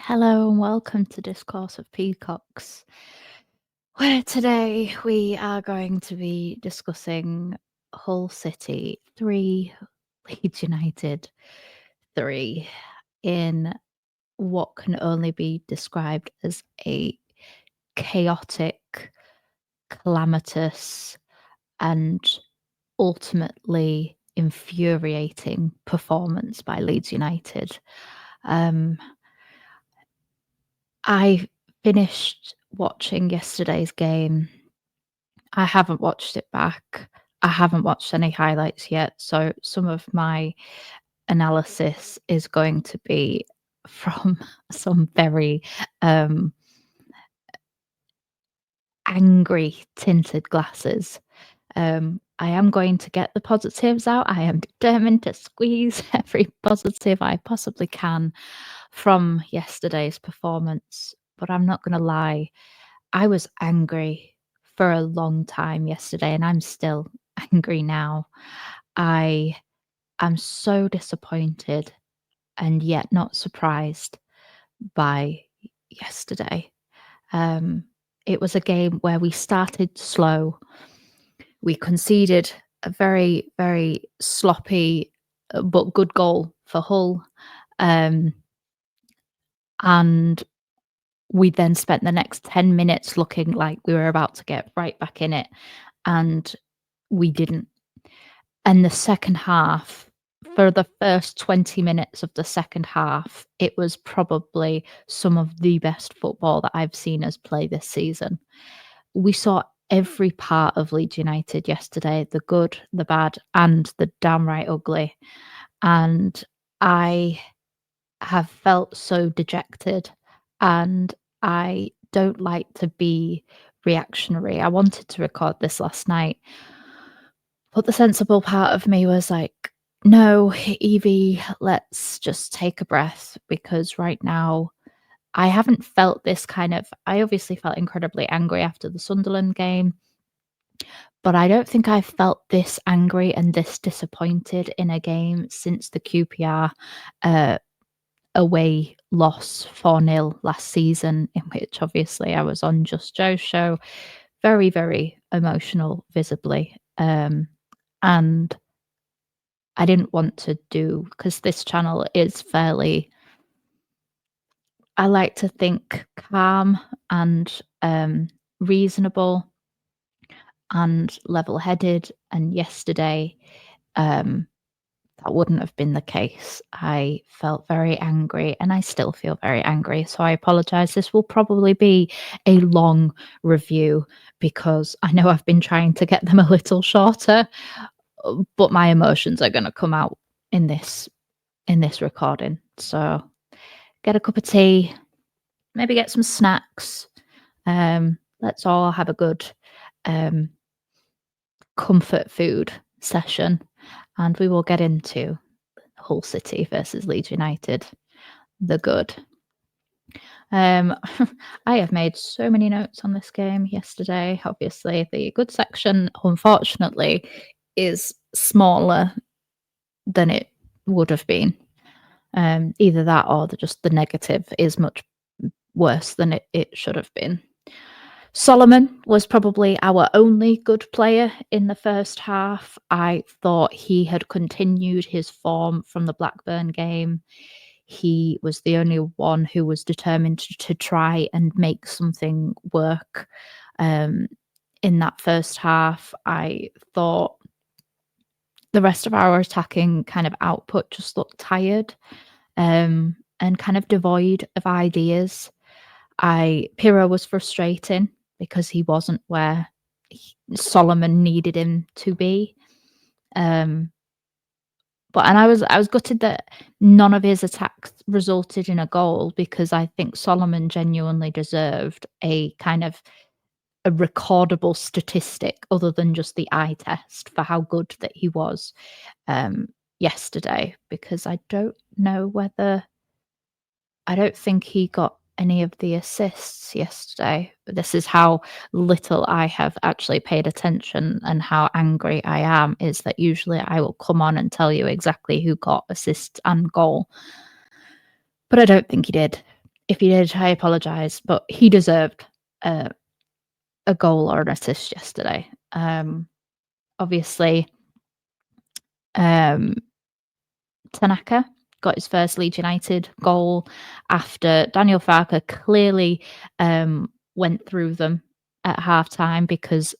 Hello and welcome to Discourse of Peacocks, where today we are going to be discussing Hull City 3, Leeds United 3, in what can only be described as a chaotic, calamitous, and ultimately infuriating performance by Leeds United. I finished watching yesterday's game. I haven't watched it back. I haven't watched any highlights yet, so some of my analysis is going to be from some very angry tinted glasses. I am going to get the positives out. I am determined to squeeze every positive I possibly can from yesterday's performance. But I'm not going to lie, I was angry for a long time yesterday, and I'm still angry now. I am so disappointed and yet not surprised by yesterday. It was a game where we started slow. We conceded a very, very sloppy but good goal for Hull. And we then spent the next 10 minutes looking like we were about to get right back in it, and we didn't. And the second half, for the first 20 minutes of the second half, it was probably some of the best football that I've seen us play this season. We saw every part of Leeds United yesterday, the good, the bad, and the downright ugly. And I have felt so dejected, and I don't like to be reactionary. I wanted to record this last night, but the sensible part of me was like, no, Evie, let's just take a breath, because right now I haven't felt this kind of. I obviously felt incredibly angry after the Sunderland game, but I don't think I've felt this angry and this disappointed in a game since the QPR away loss 4-0 last season, in which obviously I was on Just Joe's show. Very, very emotional, visibly. And I didn't want to do, because this channel is fairly, I like to think, calm and reasonable and level-headed. And yesterday, that wouldn't have been the case. I felt very angry, and I still feel very angry. So I apologize. This will probably be a long review, because I know I've been trying to get them a little shorter, but my emotions are going to come out in this recording. So get a cup of tea, maybe get some snacks. Let's all have a good comfort food session, and we will get into Hull City versus Leeds United, the good. I have made so many notes on this game yesterday. Obviously, the good section, unfortunately, is smaller than it would have been. Either that or just the negative is much worse than it should have been. Solomon was probably our only good player in the first half. I thought he had continued his form from the Blackburn game. He was the only one who was determined to try and make something work in that first half. I thought the rest of our attacking kind of output just looked tired and kind of devoid of ideas. Pirro was frustrating because he wasn't where Solomon needed him to be. But I was gutted that none of his attacks resulted in a goal, because I think Solomon genuinely deserved a kind of a recordable statistic other than just the eye test for how good that he was yesterday, because I don't think he got any of the assists yesterday. This is how little I have actually paid attention and how angry I am, is that usually I will come on and tell you exactly who got assist and goal. But I don't think he did. If he did, I apologise, but he deserved a goal or an assist yesterday. Obviously, um, Tanaka got his first Leeds United goal after Daniel Farke clearly went through them at half time, because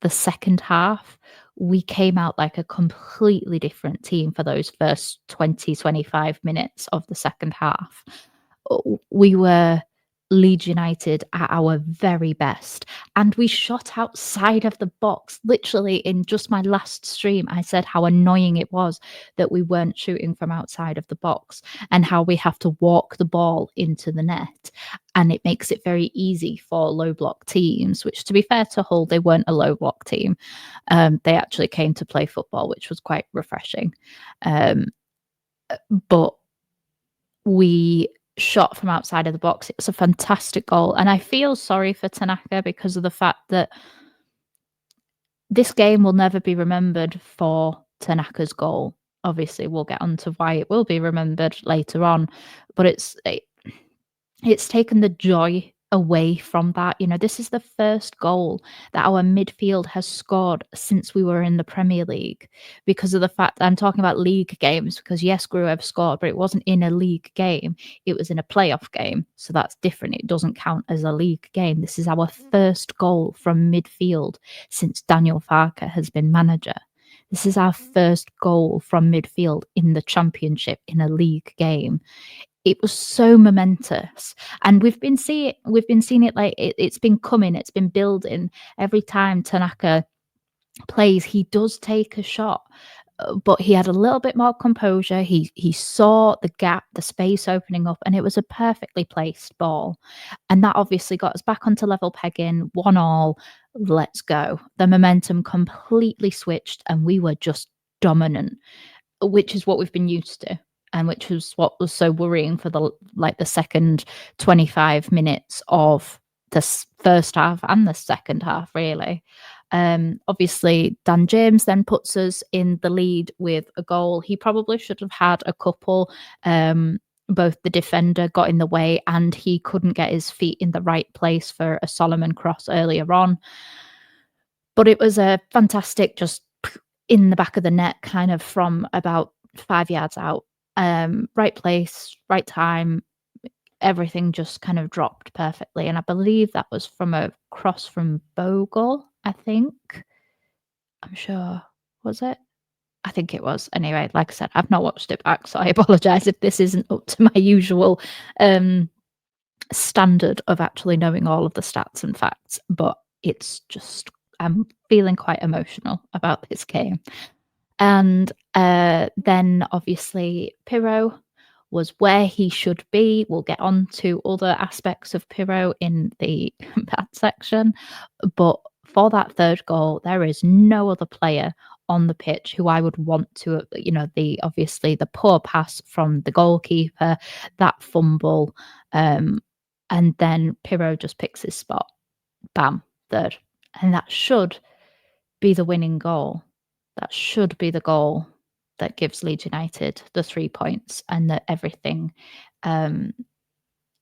the second half, we came out like a completely different team for those first 20-25 minutes of the second half. We were Leeds United at our very best, and we shot outside of the box. Literally, in just my last stream, I said how annoying it was that we weren't shooting from outside of the box, and how we have to walk the ball into the net. And it makes it very easy for low block teams, which, to be fair to Hull, they weren't a low block team. They actually came to play football, which was quite refreshing. But we shot from outside of the box. It was a fantastic goal. And I feel sorry for Tanaka because of the fact that this game will never be remembered for Tanaka's goal. Obviously, we'll get on to why it will be remembered later on, but it's taken the joy away from that. You know, this is the first goal that our midfield has scored since we were in the Premier League, because of the fact that I'm talking about league games, because yes, Gruev scored, but it wasn't in a league game. It was in a playoff game. So that's different. It doesn't count as a league game. This is our first goal from midfield since Daniel Farke has been manager. This is our first goal from midfield in the Championship in a league game. It was so momentous, and we've been seeing it like it's been coming, it's been building. Every time Tanaka plays, he does take a shot, but he had a little bit more composure. He saw the gap, the space opening up, and it was a perfectly placed ball. And that obviously got us back onto level pegging, 1-1. Let's go. The momentum completely switched, and we were just dominant, which is what we've been used to, and which was what was so worrying for the second 25 minutes of the first half and the second half, really. Obviously, Dan James then puts us in the lead with a goal. He probably should have had a couple. Both the defender got in the way, and he couldn't get his feet in the right place for a Solomon cross earlier on. But it was a fantastic, just in the back of the net, kind of from about 5 yards out. Right place, right time. Everything just kind of dropped perfectly. And I believe that was from a cross from Bogle, I think. I'm sure. Was it? I think it was. Anyway, like I said, I've not watched it back, so I apologise if this isn't up to my usual standard of actually knowing all of the stats and facts. But it's just, I'm feeling quite emotional about this game. And then obviously Pirro was where he should be. We'll get on to other aspects of Pirro in the bad section. But for that third goal, there is no other player on the pitch who I would want to, obviously the poor pass from the goalkeeper, that fumble, and then Pirro just picks his spot. Bam, third. And that should be the winning goal. That should be the goal that gives Leeds United the 3 points, and that everything,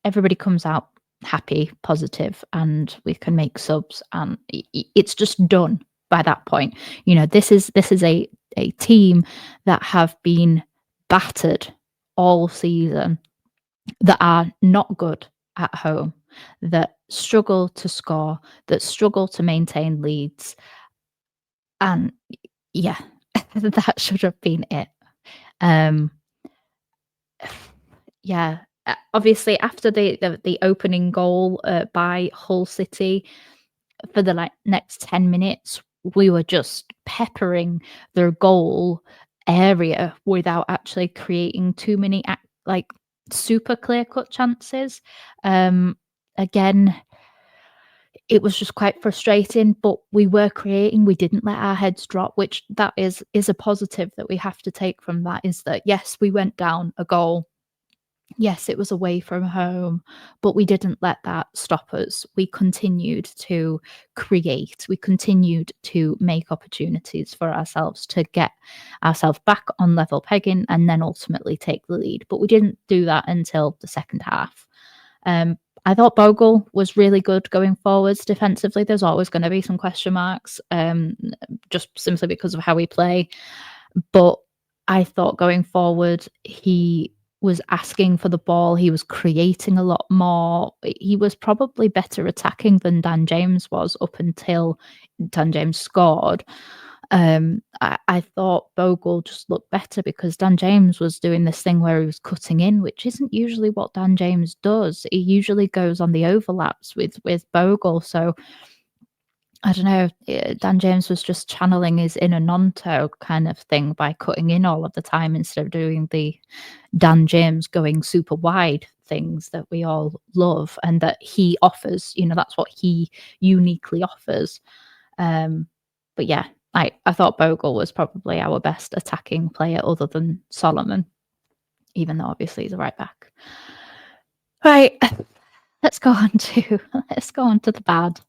everybody comes out happy, positive, and we can make subs, and it's just done by that point. You know, this is a team that have been battered all season, that are not good at home, that struggle to score, that struggle to maintain leads. And yeah, that should have been it. Yeah, obviously after the opening goal by Hull City, for the next 10 minutes, we were just peppering their goal area without actually creating too many super clear cut chances. Again, it was just quite frustrating, but we were creating. We didn't let our heads drop, which that is a positive that we have to take from that, is that yes, we went down a goal. Yes, it was away from home, but we didn't let that stop us. We continued to create. We continued to make opportunities for ourselves to get ourselves back on level pegging, and then ultimately take the lead. But we didn't do that until the second half. Um, I thought Bogle was really good going forwards defensively. There's always going to be some question marks, just simply because of how we play. But I thought going forward, he was asking for the ball. He was creating a lot more. He was probably better attacking than Dan James was up until Dan James scored. I thought Bogle just looked better because Dan James was doing this thing where he was cutting in, which isn't usually what Dan James does. He usually goes on the overlaps with Bogle. So I don't know. Dan James was just channeling his inner Nonto kind of thing by cutting in all of the time instead of doing the Dan James going super wide things that we all love and that he offers. That's what he uniquely offers. But yeah, I thought Bogle was probably our best attacking player other than Solomon, even though obviously he's a right back. Right, let's go on to the bad.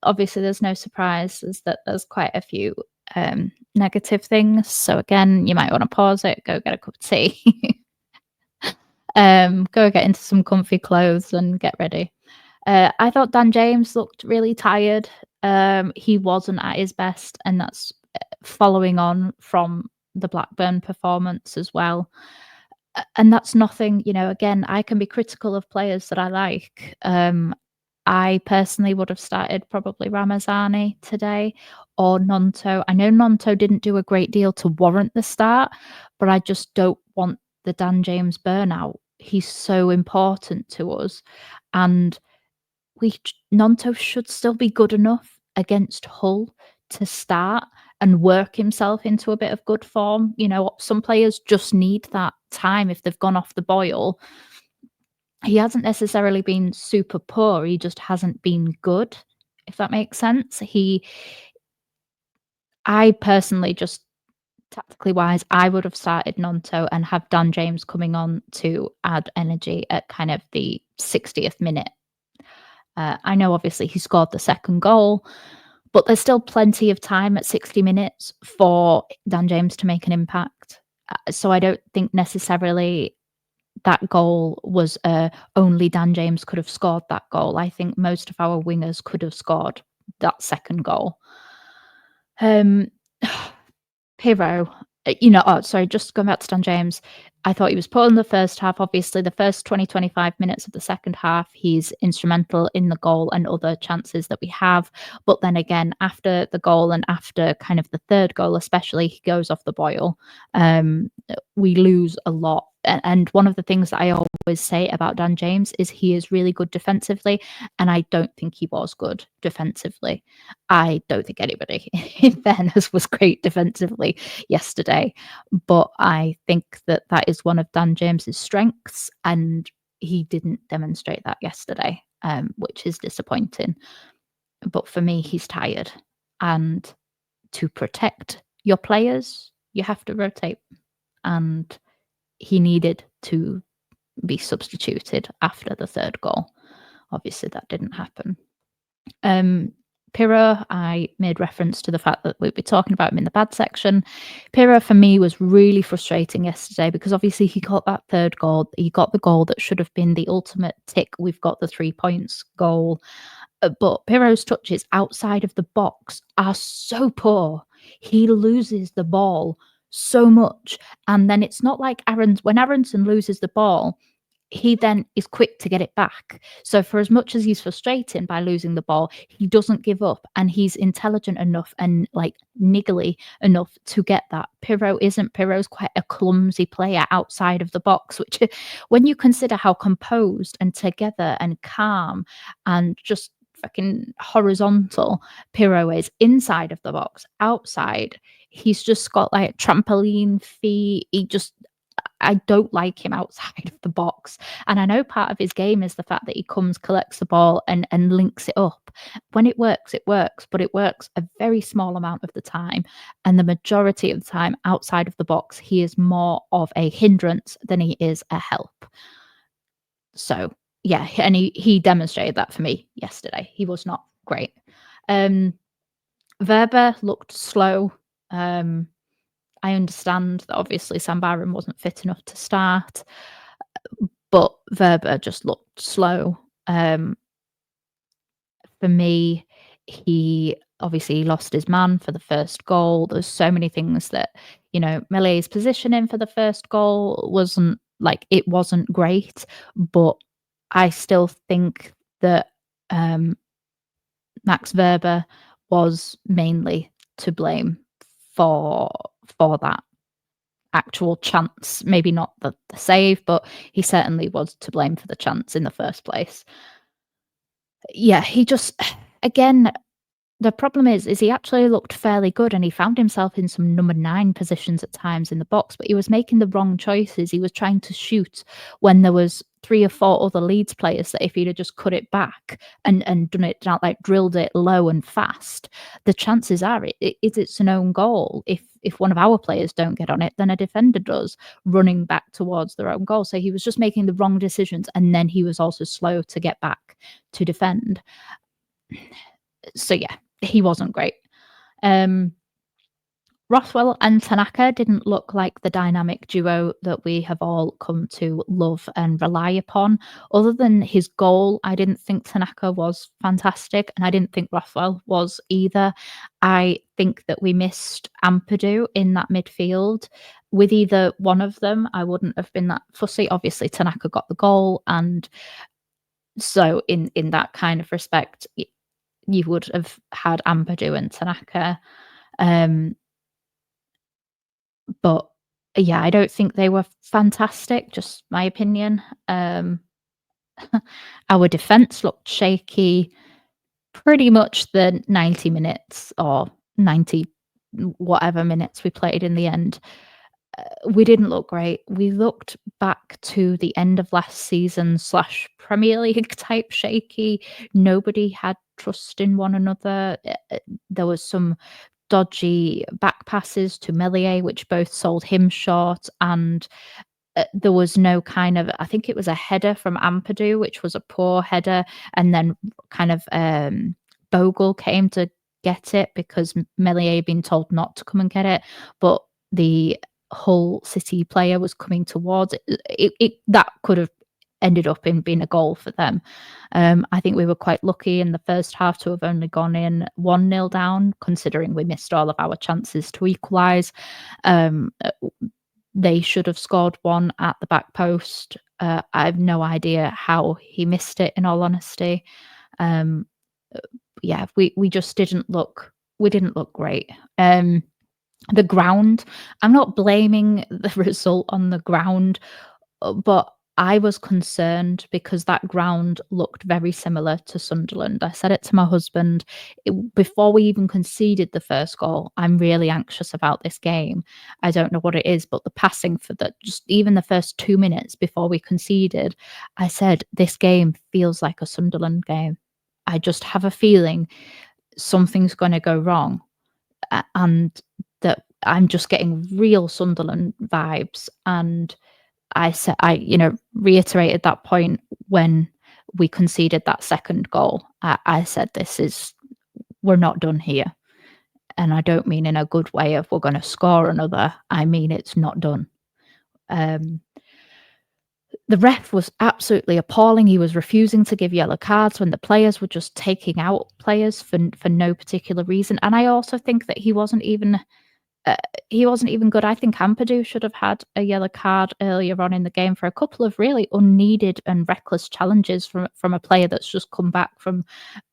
Obviously, there's no surprises that there's quite a few negative things. So again, you might want to pause it, go get a cup of tea, go get into some comfy clothes and get ready. I thought Dan James looked really tired. He wasn't at his best, and that's following on from the Blackburn performance as well. And that's nothing, again, I can be critical of players that I like. I personally would have started probably Ramazani today or Nonto. I know Nonto didn't do a great deal to warrant the start, but I just don't want the Dan James burnout. He's so important to us. And Nonto should still be good enough against Hull to start and work himself into a bit of good form. Some players just need that time if they've gone off the boil. He hasn't necessarily been super poor, he just hasn't been good, if that makes sense. I personally just tactically wise, I would have started Nonto and have Dan James coming on to add energy at kind of the 60th minute. I know obviously he scored the second goal, but there's still plenty of time at 60 minutes for Dan James to make an impact. So I don't think necessarily that goal was only Dan James could have scored that goal. I think most of our wingers could have scored that second goal. Pirro, sorry, just going back to Dan James, I thought he was poor in the first half. Obviously, the first 20-25 minutes of the second half, he's instrumental in the goal and other chances that we have. But then again, after the goal and after kind of the third goal, especially, he goes off the boil. We lose a lot. And one of the things that I always say about Dan James is he is really good defensively, and I don't think he was good defensively. I don't think anybody, in fairness, was great defensively yesterday, but I think that is one of Dan James's strengths, and he didn't demonstrate that yesterday, which is disappointing. But for me, he's tired, and to protect your players, you have to rotate, and he needed to be substituted after the third goal. Obviously, that didn't happen. Pirro, I made reference to the fact that we'd be talking about him in the bad section. Pirro, for me, was really frustrating yesterday because obviously he got that third goal. He got the goal that should have been the ultimate tick. We've got the 3 points goal. But Pirro's touches outside of the box are so poor. He loses the ball so much. And then it's not like when Aronson loses the ball, he then is quick to get it back. So for as much as he's frustrating by losing the ball, he doesn't give up, and he's intelligent enough and like niggly enough to get that. Pirro isn't. Pirro's quite a clumsy player outside of the box, which when you consider how composed and together and calm and just fucking horizontal Pirro is inside of the box, outside, he's just got like trampoline feet. I don't like him outside of the box. And I know part of his game is the fact that he comes, collects the ball and links it up. When it works, but it works a very small amount of the time. And the majority of the time outside of the box, he is more of a hindrance than he is a help. So yeah, and he demonstrated that for me yesterday. He was not great. Verba looked slow. I understand that obviously Sam Byram wasn't fit enough to start, but Verba just looked slow. For me, he obviously lost his man for the first goal. There's so many things that, Melee's positioning for the first goal wasn't great, but I still think that Max Verber was mainly to blame for that actual chance. Maybe not the save, but he certainly was to blame for the chance in the first place. Yeah, he just again, the problem is he actually looked fairly good and he found himself in some number 9 positions at times in the box, but he was making the wrong choices. He was trying to shoot when there was 3 or 4 other Leeds players that if he'd have just cut it back and done it down, like drilled it low and fast, the chances are it's an own goal. If one of our players don't get on it, then a defender does, running back towards their own goal. So he was just making the wrong decisions, and then he was also slow to get back to defend. So yeah, he wasn't great. Rothwell and Tanaka didn't look like the dynamic duo that we have all come to love and rely upon. Other than his goal, I didn't think Tanaka was fantastic, and I didn't think Rothwell was either. I think that we missed Ampadu in that midfield. With either one of them, I wouldn't have been that fussy. Obviously, Tanaka got the goal, and so in that kind of respect, you would have had Ampadu and Tanaka. But yeah, I don't think they were fantastic, just my opinion. Our defense looked shaky pretty much the 90 minutes or 90 whatever minutes we played in the end. We didn't look great. We looked back to the end of last season / Premier League type shaky. Nobody had trust in one another. There was some dodgy back passes to Meslier, which both sold him short, and there was no kind of, I think it was a header from Ampadu, which was a poor header, and then kind of Bogle came to get it because Meslier had been told not to come and get it, but the Hull City player was coming towards it. That could have ended up in being a goal for them. I think we were quite lucky in the first half to have only gone in 1-0 down, considering we missed all of our chances to equalise. They should have scored one at the back post. I have no idea how he missed it, in all honesty. Yeah, we just didn't look great. The ground, I'm not blaming the result on the ground, but I was concerned because that ground looked very similar to Sunderland. I said it to my husband before we even conceded the first goal. I'm really anxious about this game. I don't know what it is, but the passing for just even the first 2 minutes before we conceded, I said, this game feels like a Sunderland game. I just have a feeling something's going to go wrong, and that I'm just getting real Sunderland vibes. And I reiterated that point when we conceded that second goal. I said, we're not done here. And I don't mean in a good way of we're going to score another. I mean, it's not done. The ref was absolutely appalling. He was refusing to give yellow cards when the players were just taking out players for no particular reason. And I also think that he wasn't even good. I think Ampadu should have had a yellow card earlier on in the game for a couple of really unneeded and reckless challenges from a player that's just come back from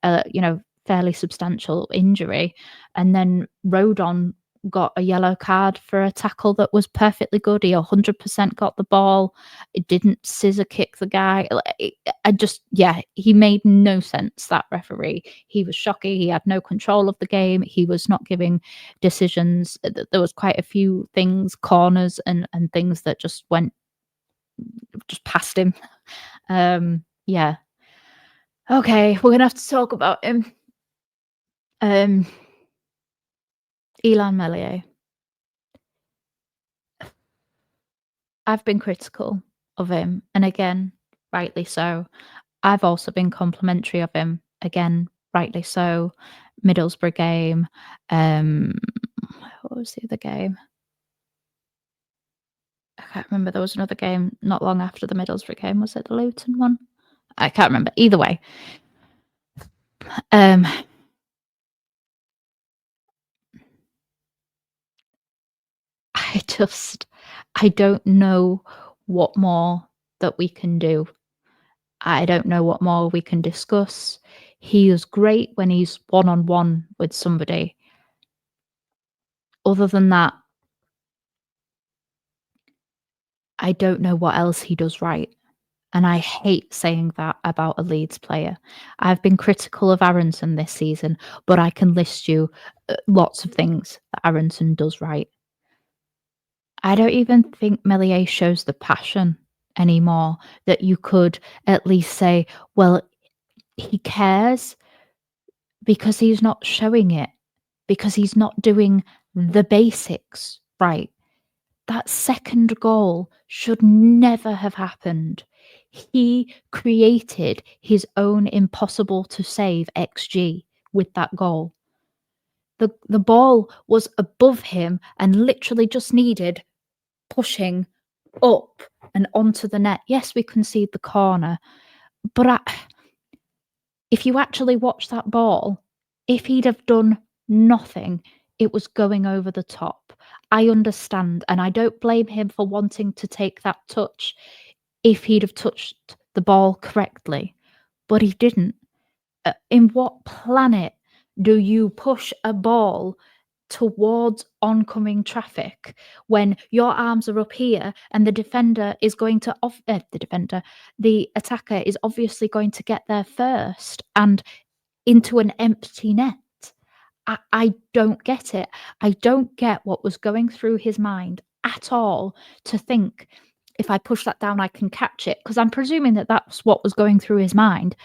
fairly substantial injury. And then Rodon got a yellow card for a tackle that was perfectly good. He 100% got the ball. It didn't scissor kick the guy. He made no sense, that referee. He was shocking. He had no control of the game. He was not giving decisions. There was quite a few things, corners and things that just went just past him. Yeah. Okay, we're gonna have to talk about him. Elan Meslier. I've been critical of him, and again, rightly so. I've also been complimentary of him, again, rightly so. Middlesbrough game. What was the other game? can't remember. There was another game not long after the Middlesbrough game. Was it the Luton one? I can't remember. Either way, um, I don't know what more that we can do. I don't know what more we can discuss. He is great when he's one on one with somebody. Other than that, I don't know what else he does right. And I hate saying that about a Leeds player. I've been critical of Aronson this season, but I can list you lots of things that Aronson does right. I don't even think Melier shows the passion anymore that you could at least say, well, he cares because he's not showing it, because he's not doing the basics right. That second goal should never have happened. He created his own impossible to save XG with that goal. The ball was above him and literally just needed pushing up and onto the net. Yes, we concede the corner, but if you actually watch that ball, if he'd have done nothing, it was going over the top. I understand, and I don't blame him for wanting to take that touch if he'd have touched the ball correctly, but he didn't. In what planet do you push a ball towards oncoming traffic when your arms are up here and the defender is going to the attacker is obviously going to get there first and into an empty net? I don't get it. I don't get what was going through his mind at all to think if I push that down, I can catch it. Because I'm presuming that that's what was going through his mind.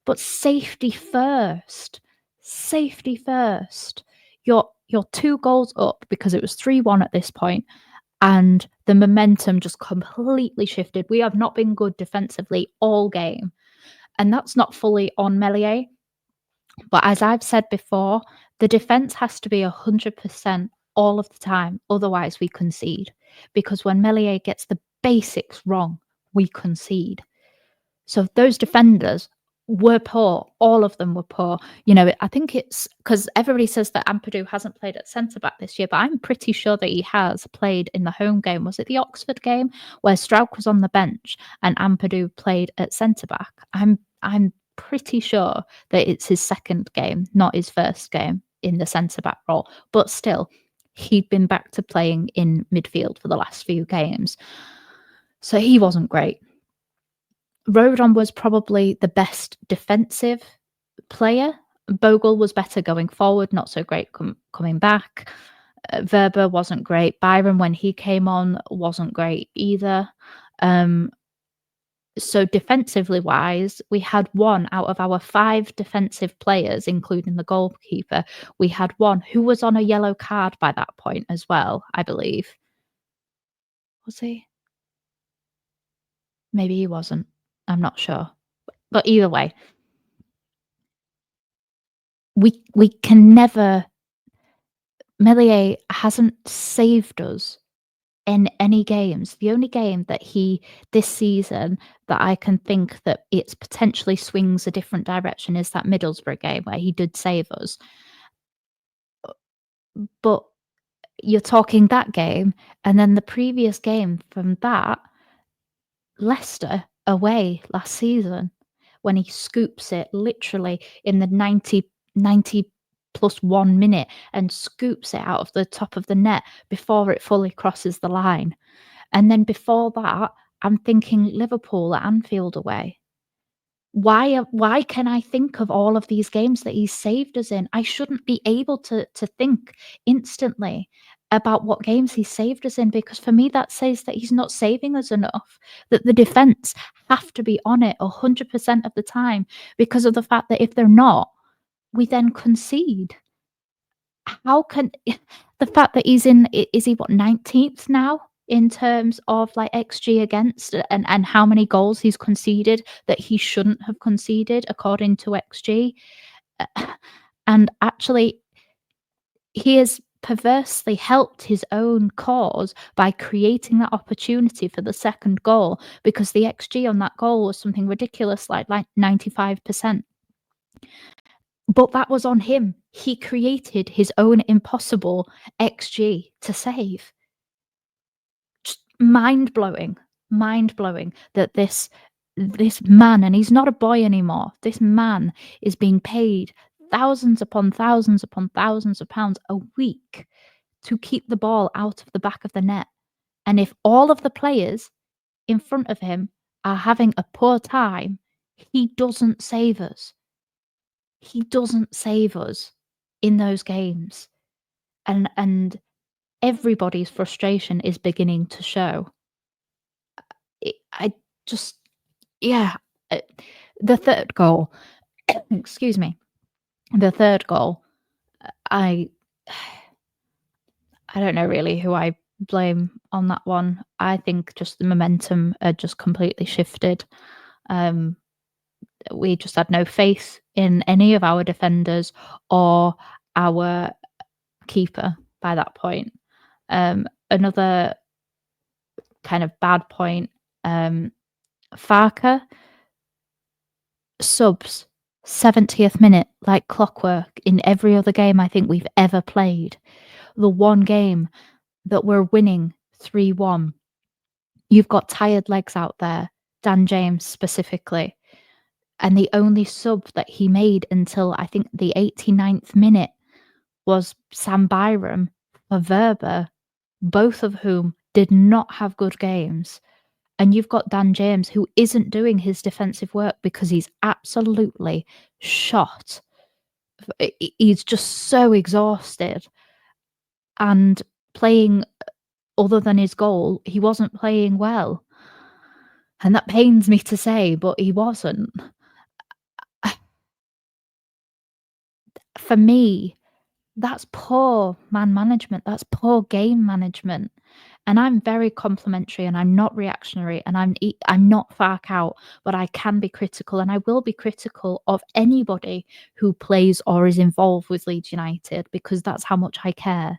But safety first. Safety first. You're 2 goals up because it was 3-1 at this point, and the momentum just completely shifted. We have not been good defensively all game, and that's not fully on Meslier. But as I've said before, the defense has to be 100% all of the time, otherwise we concede. Because when Meslier gets the basics wrong, we concede. So those defenders were poor. All of them were poor. You know, I think it's because everybody says that Ampadu hasn't played at centre back this year, but I'm pretty sure that he has played in the home game. Was it the Oxford game where Strauch was on the bench and Ampadu played at centre back? I'm pretty sure that it's his second game, not his first game in the centre back role. But still, he'd been back to playing in midfield for the last few games. So he wasn't great. Rodon was probably the best defensive player. Bogle was better going forward, not so great coming back. Verber wasn't great. Byron, when he came on, wasn't great either. So defensively wise, we had one out of our 5 defensive players, including the goalkeeper. We had one who was on a yellow card by that point as well, I believe. Was he? Maybe he wasn't. I'm not sure. But either way, we can never. Meslier hasn't saved us in any games. The only game that he this season that I can think that it's potentially swings a different direction is that Middlesbrough game where he did save us. But you're talking that game, and then the previous game from that, Leicester away last season, when he scoops it literally in the 90 plus 1 minute and scoops it out of the top of the net before it fully crosses the line. And then before that, I'm thinking Liverpool at Anfield away. Why can I think of all of these games that he's saved us in? I shouldn't be able to think instantly about what games he saved us in, because for me that says that he's not saving us enough, that the defense have to be on it 100% of the time, because of the fact that if they're not, we then concede. How can the fact that he's in is he what 19th now in terms of like XG against, and how many goals he's conceded that he shouldn't have conceded according to XG? And actually he has perversely helped his own cause by creating that opportunity for the second goal because the XG on that goal was something ridiculous like 95%. But that was on him. He created his own impossible XG to save. Just mind-blowing, mind-blowing that this man, and he's not a boy anymore, this man is being paid thousands upon thousands upon thousands of pounds a week to keep the ball out of the back of the net. And if all of the players in front of him are having a poor time, he doesn't save us. He doesn't save us in those games. And everybody's frustration is beginning to show. I just, yeah, uh, the third goal, excuse me, the third goal, I I don't know really who I blame on that one. I think just the momentum had just completely shifted. Um, we just had no faith in any of our defenders or our keeper by that point. Another kind of bad point, Farker subs 70th minute like clockwork in every other game I think we've ever played. The one game that we're winning 3-1, you've got tired legs out there, Dan James specifically, and the only sub that he made until I think the 89th minute was Sam Byram for Verber, both of whom did not have good games. And you've got Dan James, who isn't doing his defensive work because he's absolutely shot. He's just so exhausted. And playing other than his goal, he wasn't playing well. And that pains me to say, but he wasn't. For me, that's poor man management. That's poor game management. And I'm very complimentary and I'm not reactionary and I'm not fark out, but I can be critical and I will be critical of anybody who plays or is involved with Leeds United because that's how much I care.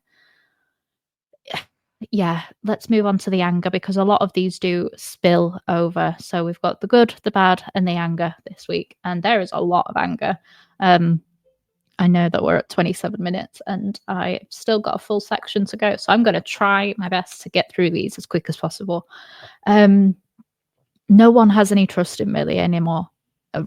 Yeah, let's move on to the anger because a lot of these do spill over. So we've got the good, the bad, and the anger this week, and there is a lot of anger. I know that we're at 27 minutes and I've still got a full section to go. So I'm going to try my best to get through these as quick as possible. No one has any trust in Millie anymore.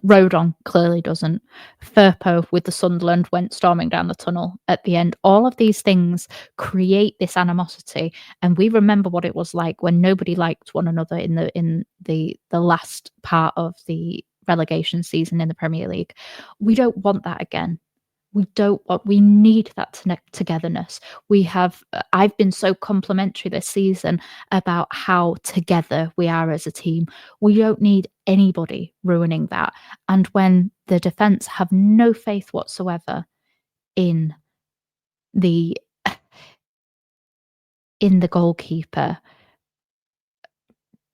Rodon clearly doesn't. Firpo with the Sunderland went storming down the tunnel at the end. All of these things create this animosity, and we remember what it was like when nobody liked one another in the last part of the relegation season in the Premier League. We don't want that again. We need that togetherness. I've been so complimentary this season about how together we are as a team. We don't need anybody ruining that. And when the defense have no faith whatsoever in the goalkeeper,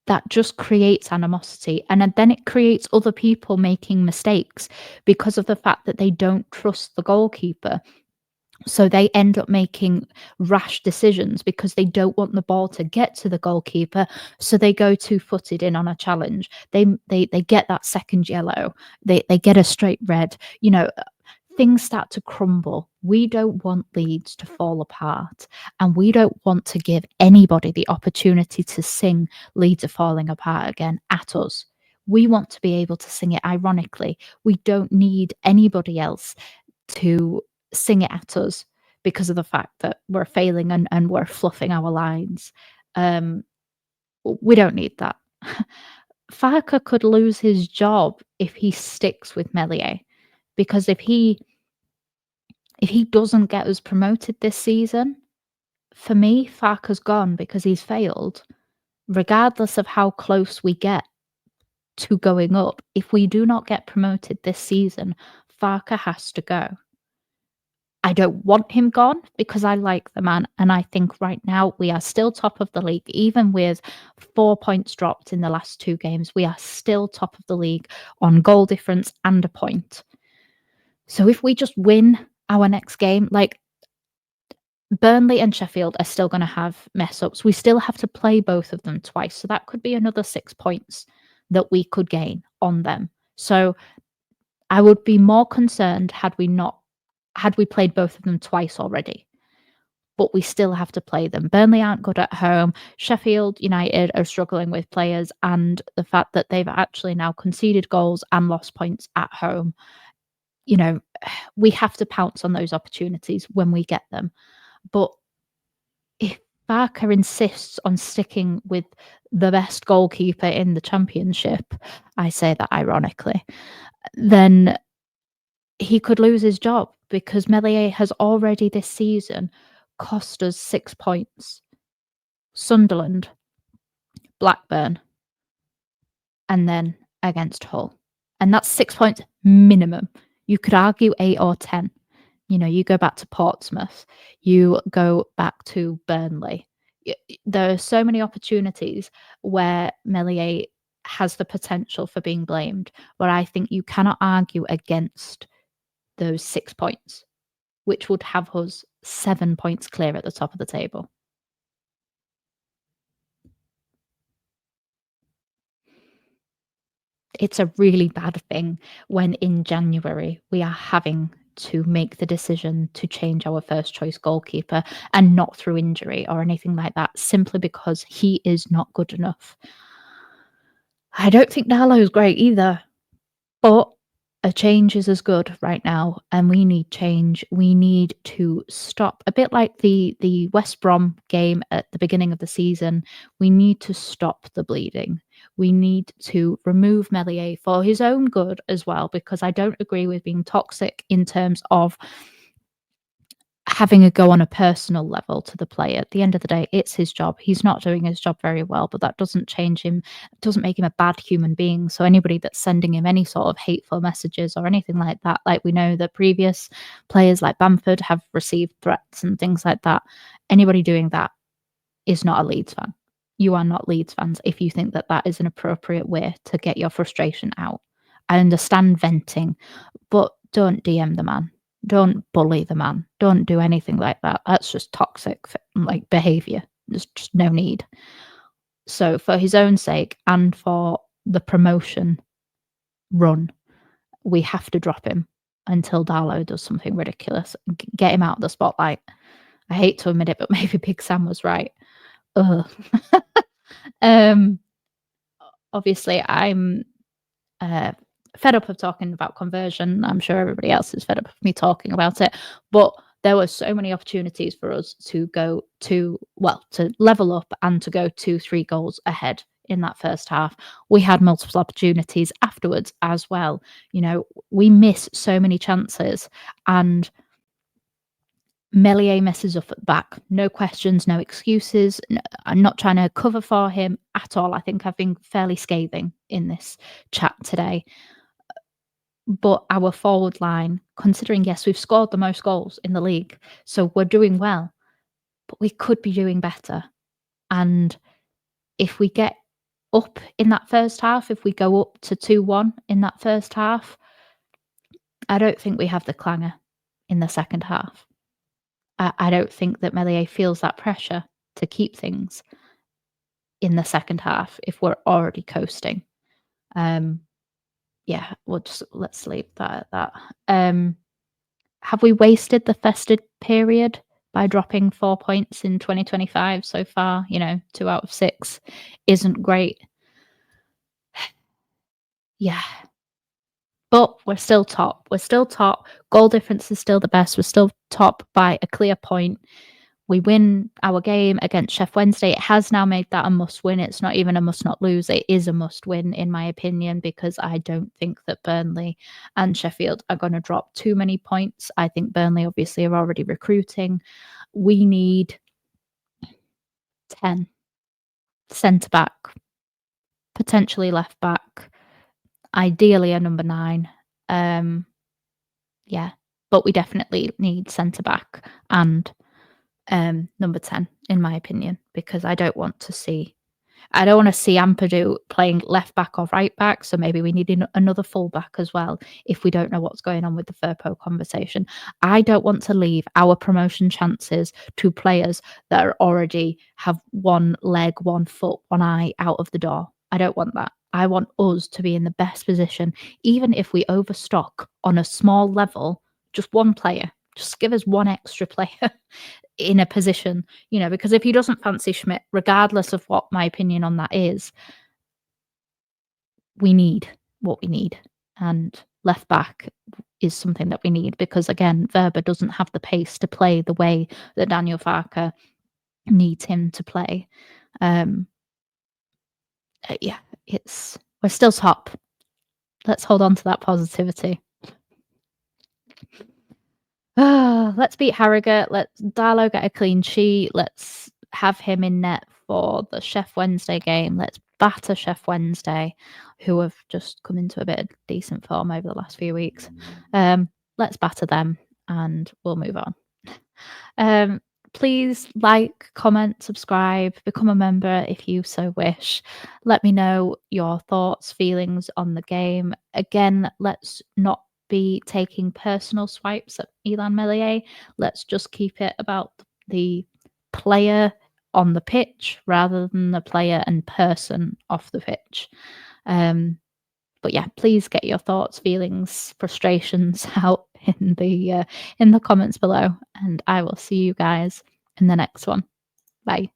that just creates animosity. And then it creates other people making mistakes because of the fact that they don't trust the goalkeeper. So they end up making rash decisions because they don't want the ball to get to the goalkeeper. So they go two-footed in on a challenge. They get that second yellow. They get a straight red. Things start to crumble. We don't want Leeds to fall apart, and we don't want to give anybody the opportunity to sing Leeds are falling apart again at us. We want to be able to sing it ironically. We don't need anybody else to sing it at us because of the fact that we're failing and we're fluffing our lines. We don't need that. Farker could lose his job if he sticks with Meslier, because if he doesn't get us promoted this season, for me, Farker's gone because he's failed. Regardless of how close we get to going up, if we do not get promoted this season, Farker has to go. I don't want him gone because I like the man. And I think right now we are still top of the league. Even with 4 points dropped in the last 2 games, we are still top of the league on goal difference and a point. So if we just win our next game, like Burnley and Sheffield are still going to have mess ups. We still have to play both of them twice. So that could be another 6 points that we could gain on them. So I would be more concerned had we played both of them twice already. But we still have to play them. Burnley aren't good at home. Sheffield United are struggling with players, and the fact that they've actually now conceded goals and lost points at home. You know, we have to pounce on those opportunities when we get them. But if Barker insists on sticking with the best goalkeeper in the championship, I say that ironically, then he could lose his job because Meslier has already this season cost us 6 points. Sunderland, Blackburn, and then against Hull. And that's 6 points minimum. You could argue 8 or 10. You go back to Portsmouth, you go back to Burnley. There are so many opportunities where Meslier has the potential for being blamed, where I think you cannot argue against those 6 points, which would have us 7 points clear at the top of the table. It's a really bad thing when in January we are having to make the decision to change our first choice goalkeeper, and not through injury or anything like that, simply because he is not good enough. I don't think Darlow's great either, but a change is as good right now, and we need change. We need to stop, a bit like the West Brom game at the beginning of the season. We need to stop the bleeding. We need to remove Meslier for his own good as well, because I don't agree with being toxic in terms of having a go on a personal level to the player. At the end of the day, it's his job. He's not doing his job very well, but that doesn't change him. It doesn't make him a bad human being. So anybody that's sending him any sort of hateful messages or anything like that, like we know that previous players like Bamford have received threats and things like that. Anybody doing that is not a Leeds fan. You are not Leeds fans if you think that that is an appropriate way to get your frustration out. I understand venting, but don't DM the man. Don't bully the man. Don't do anything like that. That's just toxic like behavior. There's just no need. So for his own sake and for the promotion run, we have to drop him until Darlow does something ridiculous. Get him out of the spotlight. I hate to admit it, but maybe Big Sam was right. Ugh. um, Obviously, I'm fed up of talking about conversion. I'm sure everybody else is fed up of me talking about it, but there were so many opportunities for us to to level up and to go 2-3 goals ahead in that first half. We had multiple opportunities afterwards as well. We miss so many chances, and Meslier messes up at the back. No questions, no excuses. No, I'm not trying to cover for him at all. I think I've been fairly scathing in this chat today. But our forward line, considering, yes, we've scored the most goals in the league, so we're doing well, but we could be doing better. And if we get up in that first half, if we go up to 2-1 in that first half, I don't think we have the clanger in the second half. I don't think that Meslier feels that pressure to keep things in the second half if we're already coasting. Yeah, let's leave that at that. Have we wasted the festive period by dropping 4 points in 2025 so far? 2 out of 6 isn't great. Yeah. But we're still top. We're still top. Goal difference is still the best. We're still top by a clear point. We win our game against Sheff Wednesday. It has now made that a must win. It's not even a must not lose. It is a must win, in my opinion, because I don't think that Burnley and Sheffield are going to drop too many points. I think Burnley obviously are already recruiting. We need 10 centre back, potentially left back, ideally a number 9. Yeah, but we definitely need centre back and number 10, in my opinion, because I don't want to see I don't want to see Ampadu playing left back or right back, so maybe we need another full back as well if we don't know what's going on with the Firpo conversation. I don't want to leave our promotion chances to players that are already have one leg, one foot, one eye out of the door. I don't want that. I want us to be in the best position, even if we overstock on a small level, just one player. Just give us one extra player in a position, because if he doesn't fancy Schmidt, regardless of what my opinion on that is, we need what we need. And left back is something that we need because, again, Verba doesn't have the pace to play the way that Daniel Farke needs him to play. Yeah, we're still top. Let's hold on to that positivity. Let's beat Harrogate. Let's Darlow get a clean sheet. Let's have him in net for the Chef Wednesday game. Let's batter Chef Wednesday, who have just come into a bit of decent form over the last few weeks. Let's batter them and we'll move on. Please like, comment, subscribe, become a member if you so wish. Let me know your thoughts, feelings on the game. Again, let's not be taking personal swipes at Ilan Meslier. Let's just keep it about the player on the pitch rather than the player and person off the pitch. But yeah, please get your thoughts, feelings, frustrations out in the comments below, and I will see you guys in the next one. Bye.